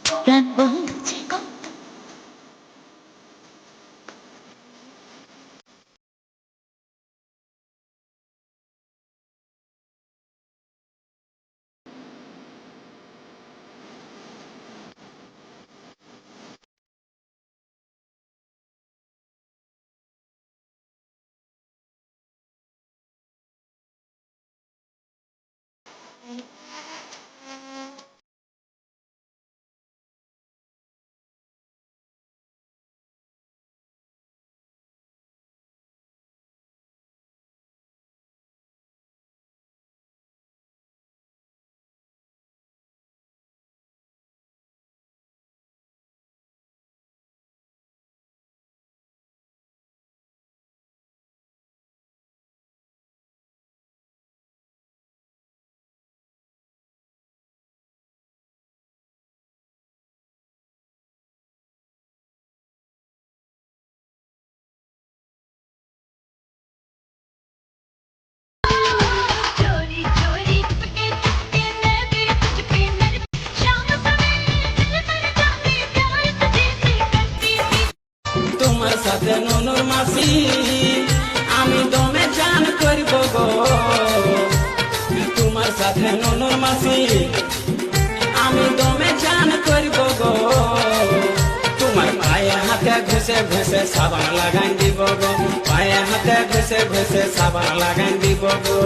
প্রাণ বলছে তোমার সাথে ননুর মাসি আমি দমে চান করব গো তোমার সাথে ননুর মাসি আমি দমে চান করব গো তোমার পায়ে হাতে ঘষে ঘষে সাবান লাগাই দিব গো পায়ে হাতে ঘষে ঘষে সাবান লাগাই দিব গো